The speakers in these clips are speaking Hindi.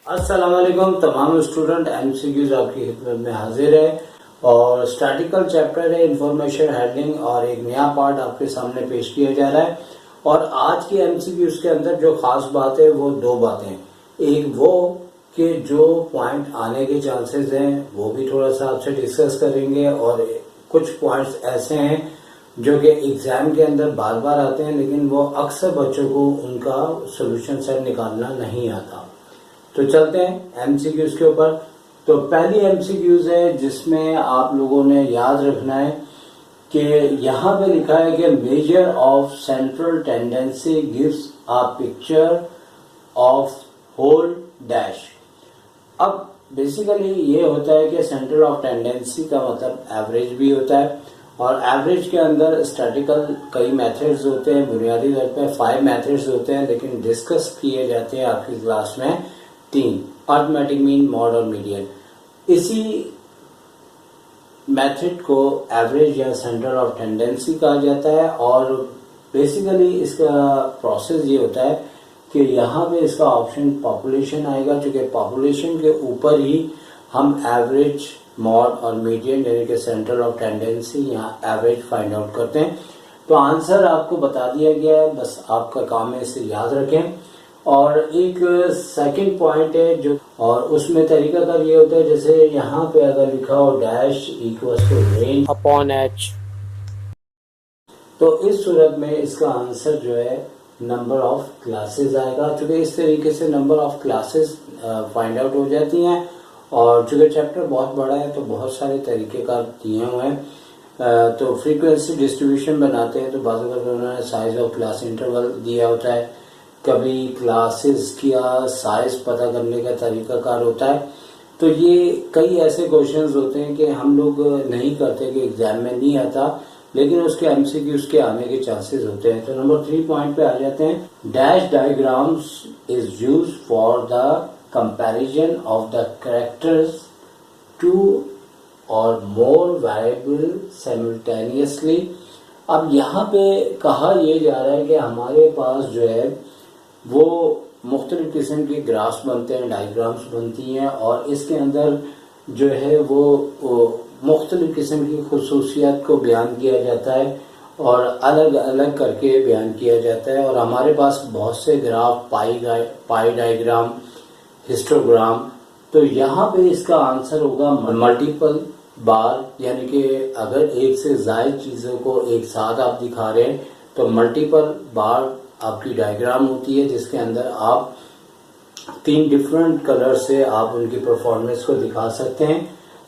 अस्सलाम वालेकुम तमाम स्टूडेंट। एमसीक्यूज आपकी खिदमत में हाजिर है और स्टैटिकल चैप्टर है इंफॉर्मेशन हैंडलिंग और एक नया पार्ट आपके सामने पेश किया जा रहा है। और आज के एमसीक्यूज के अंदर जो खास बात है वो दो बातें हैं। एक वो कि जो पॉइंट आने के चांसेस हैं वो भी थोड़ा सा आपसे डिस्कस करेंगे और कुछ पॉइंट्स ऐसे हैं जो कि एग्जाम के अंदर बार बार आते हैं लेकिन वो अक्सर बच्चों को उनका सोल्यूशन सेट निकालना नहीं आता। तो चलते हैं एमसीक्यूज के ऊपर। तो पहली एमसीक्यूज है जिसमें आप लोगों ने याद रखना है कि यहाँ पे लिखा है कि measure of central tendency gives a picture of whole dash. अब बेसिकली ये होता है कि सेंट्रल ऑफ टेंडेंसी का मतलब एवरेज भी होता है और एवरेज के अंदर स्टैटिकल कई मेथड्स होते हैं। बुनियादी तौर पे 5 मेथड्स होते हैं लेकिन डिस्कस किए जाते हैं आपकी क्लास में 3, अर्थमेटिक मीन, मॉड और मीडियन। इसी मेथड को एवरेज या सेंटर ऑफ टेंडेंसी कहा जाता है और बेसिकली इसका प्रोसेस ये होता है कि यहाँ पे इसका ऑप्शन पॉपुलेशन आएगा, क्योंकि पॉपुलेशन के ऊपर ही हम एवरेज, मॉड और मीडियन यानी कि सेंटर ऑफ टेंडेंसी या एवरेज फाइंड आउट करते हैं। तो आंसर आपको बता दिया गया है, बस आपका काम है इसे याद रखें। और एक सेकंड पॉइंट है जो, और उसमें तरीकाकार ये होता है जैसे यहाँ पे अगर लिखा हो dash equals to range upon H, तो इस सूरत में इसका आंसर जो है नंबर ऑफ क्लासेस आएगा। चूंकि इस तरीके से number of classes find out हो जाती हैं और चूंकि चैप्टर बहुत बड़ा है तो बहुत सारे तरीकेकार दिए हुए हैं। तो फ्रीक्वेंसी डिस्ट्रीब्यूशन बनाते हैं तो बात करते उन्होंने साइज ऑफ क्लास इंटरवल दिया होता है, कभी क्लासेस का साइज पता करने का तरीकाकार होता है। तो ये कई ऐसे क्वेश्चंस होते हैं कि हम लोग नहीं करते, कि एग्जाम में नहीं आता लेकिन उसके एमसीक्यूज के आने के चांसेस होते हैं। तो नंबर 3 पॉइंट पे आ जाते हैं। Dash diagrams is use for the comparison of the characters 2 और मोर वेरिएबल साइमल्टेनियसली। अब यहाँ पे कहा यह जा रहा है कि हमारे पास जो है वो मुख्तलिफ किस्म के ग्राफ्स बनते हैं, डायग्राम्स बनती हैं और इसके अंदर जो है वो मुख्तलिफ किस्म की खुसूसियत को बयान किया जाता है और अलग अलग करके बयान किया जाता है। और हमारे पास बहुत से ग्राफ, पाई डायग्राम, हिस्टोग्राम। तो यहाँ पे इसका आंसर होगा मल्टीपल बार, यानी कि अगर एक से ज्यादा चीज़ों को एक साथ आप दिखा रहे हैं तो मल्टीपल बार आपकी डायग्राम होती है जिसके अंदर आप 3 डिफरेंट कलर से आप उनकी परफॉर्मेंस को दिखा सकते हैं।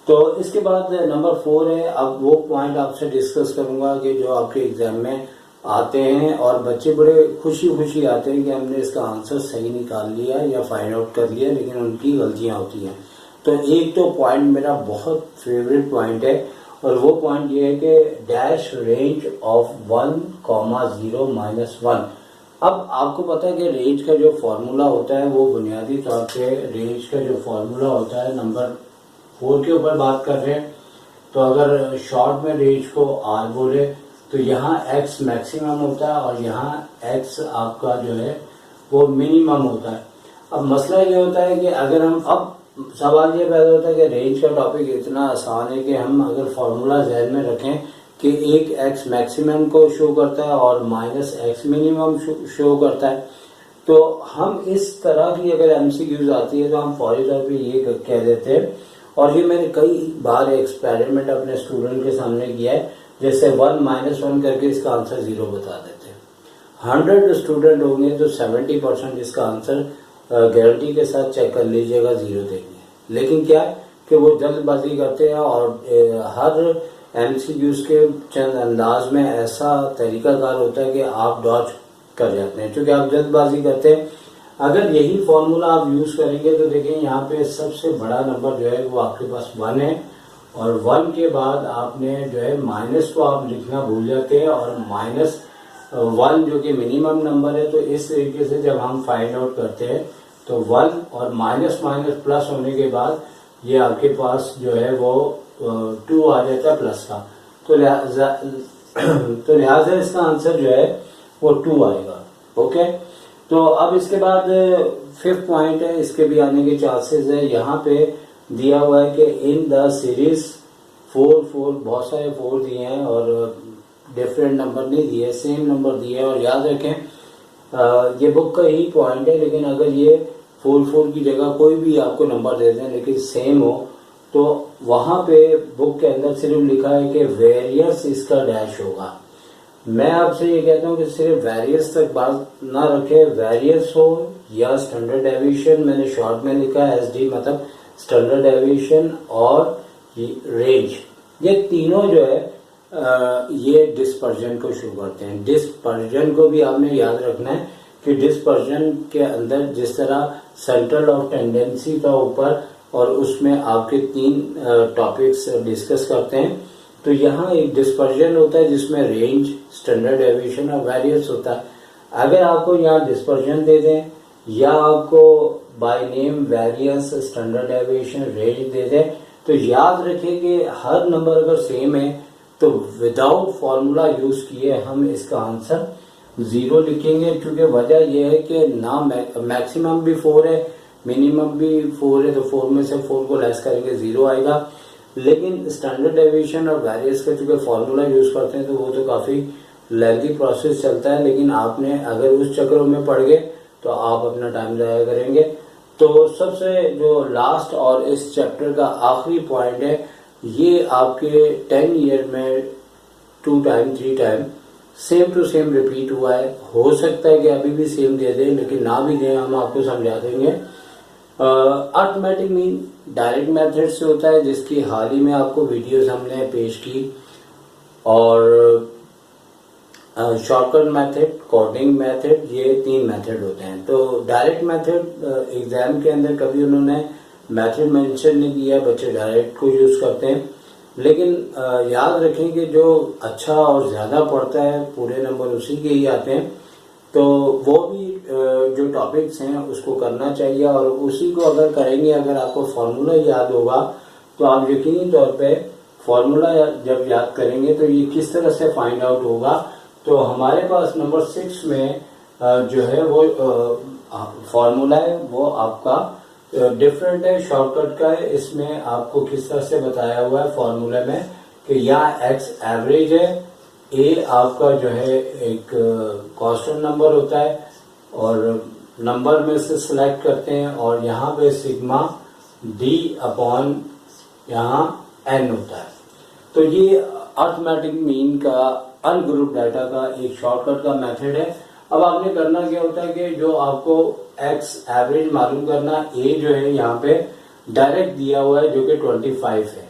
तो इसके बाद नंबर 4 है। अब वो पॉइंट आपसे डिस्कस करूंगा कि जो आपके एग्जाम में आते हैं और बच्चे बड़े खुशी खुशी आते हैं कि हमने इसका आंसर सही निकाल लिया या फाइंड आउट कर लिया, लेकिन उनकी गलतियां होती हैं। तो एक तो पॉइंट मेरा बहुत फेवरेट पॉइंट है और वो पॉइंट ये है कि डैश रेंज ऑफ 1,0 -1। अब आपको पता है कि रेंज का जो फॉर्मूला होता है वो बुनियादी तौर पे रेंज का जो फॉर्मूला होता है, नंबर 4 के ऊपर बात कर रहे हैं। तो अगर शॉर्ट में रेंज को आर बोले तो यहाँ x मैक्सिमम होता है और यहाँ x आपका जो है वो मिनिमम होता है। अब मसला ये होता है कि अगर हम, अब सवाल ये पैदा होता है कि रेंज का टॉपिक इतना आसान है कि हम अगर फॉर्मूला ज़हन में रखें कि एक x मैक्सिमम को शो करता है और -x मिनिमम शो करता है, तो हम इस तरह की अगर एमसीक्यूज आती है तो हम फौरी तौर पे ये कह देते हैं। और ये मैंने कई बार एक्सपेरिमेंट अपने स्टूडेंट के सामने किया है, जैसे 1 -1 करके इसका आंसर 0 बता देते हैं। 100 स्टूडेंट होंगे तो 70% इसका आंसर गारंटी के साथ चेक कर लीजिएगा 0 देंगे। लेकिन क्या है कि वो जल्दबाजी करते हैं और हर एमसीक्यूज के चंद अंदाज में ऐसा तरीकाकार होता है कि आप डॉज कर जाते हैं, क्योंकि आप जल्दबाजी करते हैं। अगर यही फॉर्मूला आप यूज करेंगे तो देखिए यहाँ पे सबसे बड़ा नंबर जो है वो आपके पास 1 है और 1 के बाद आपने जो है माइनस को आप लिखना भूल जाते हैं और -1 जो कि मिनिमम नंबर है। तो इस तरीके से जब हम फाइंड आउट करते हैं तो 1 और माइनस प्लस होने के बाद ये आपके पास जो है वो 2 आ जाता है प्लस का। तो लिहाजा इसका आंसर जो है वो 2 आएगा। ओके, तो अब इसके बाद फिफ्थ पॉइंट है, इसके भी आने के चांसेस है। यहाँ पे दिया हुआ है कि इन द सीरीज 4 बहुत सारे 4 दिए हैं और डिफरेंट नंबर नहीं दिए, सेम नंबर दिए हैं। और याद रखें ये बुक का ही पॉइंट है, लेकिन अगर ये 4 की जगह कोई भी आपको नंबर दे दें लेकिन सेम हो, तो वहां पे बुक के अंदर सिर्फ लिखा है कि वेरियस इसका डैश होगा। मैं आपसे ये कहता हूँ कि सिर्फ वेरियस तक बात ना रखे, वेरियस हो या स्टैंडर्ड डेविएशन, मैंने शॉर्ट में लिखा है SD, मतलब स्टैंडर्ड डेविएशन और रेंज, ये तीनों जो है ये डिस्पर्जन को शो करते हैं। डिस्पर्जन को भी आपने याद रखना है कि डिस्पर्जन के अंदर जिस तरह सेंट्रल ऑफ टेंडेंसी का ऊपर और उसमें आपके 3 टॉपिक्स डिस्कस करते हैं, तो यहाँ एक डिस्पर्जन होता है जिसमें रेंज, स्टैंडर्ड डेविएशन और वेरियस होता है। अगर आपको यहाँ डिस्पर्जन दे दें या आपको by name variance, standard deviation, range दे दें, तो याद रखें कि हर नंबर अगर सेम है तो विदाउट फॉर्मूला यूज किए हम इसका आंसर 0 लिखेंगे, क्योंकि वजह यह है कि ना मैक्सिमम भी 4 है, मिनिमम भी 4 है, तो 4 में से 4 को लेस करेंगे 0 आएगा। लेकिन स्टैंडर्ड डेविएशन और वेरियस का चूंकि फॉर्मूला यूज करते हैं तो वो तो काफी लेंथी प्रोसेस चलता है, लेकिन आपने अगर उस चक्रों में पड़ गए तो आप अपना टाइम जाया करेंगे। तो सबसे जो लास्ट और इस चैप्टर का आखिरी पॉइंट है, ये आपके 10 ईयर में 2 time 3 time same to same repeat हुआ है। हो सकता है कि अभी भी सेम दे दें, लेकिन ना भी दें, हम आपको समझा देंगे। अर्थमेटिक मीन डायरेक्ट मेथड से होता है, जिसकी हाल ही में आपको वीडियोस हमने पेश की, और शॉर्टकट मेथड, कोडिंग मेथड, ये 3 मेथड होते हैं। तो डायरेक्ट मेथड एग्जाम के अंदर कभी उन्होंने मेथड मेंशन नहीं किया, बच्चे डायरेक्ट को यूज करते हैं। लेकिन याद रखें कि जो अच्छा और ज्यादा पढ़ता है पूरे नंबर उसी के ही आते हैं, तो वो भी जो टॉपिक्स हैं उसको करना चाहिए। और उसी को अगर करेंगे, अगर आपको फॉर्मूला याद होगा तो आप यकीनी तौर पे फॉर्मूला जब याद करेंगे तो ये किस तरह से फाइंड आउट होगा। तो हमारे पास नंबर 6 में जो है वो फॉर्मूला है, वो आपका डिफरेंट है, शॉर्टकट का है। इसमें आपको किस तरह से बताया हुआ है फॉर्मूले में कि यहाँ x एवरेज है, a आपका जो है एक कांस्टेंट नंबर होता है और नंबर में से सिलेक्ट करते हैं, और यहाँ पे सिग्मा d अपॉन यहाँ n होता है। तो ये अर्थमेटिक मीन का अनग्रुप डाटा का एक शॉर्टकट का मेथड है। अब आपने करना क्या होता है कि जो आपको x एवरेज मालूम करना, a जो है यहाँ पे डायरेक्ट दिया हुआ है जो कि 25 है,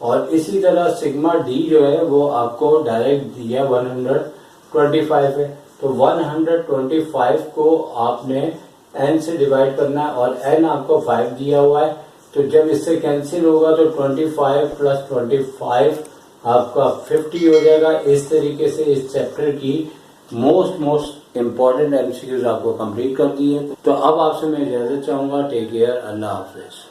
और इसी तरह सिग्मा d जो है वो आपको डायरेक्ट दिया 125 है। तो 125 को आपने n से डिवाइड करना है और n आपको 5 दिया हुआ है। तो जब इससे कैंसिल होगा तो 25 प्लस 25 आपका 50 हो जाएगा। इस तरीके से इस चैप्टर की मोस्ट इम्पॉर्टेंट MCQs आपको कंप्लीट कर दी है। तो अब आपसे मैं इजाजत चाहूंगा। टेक केयर, अल्लाह हाफिज।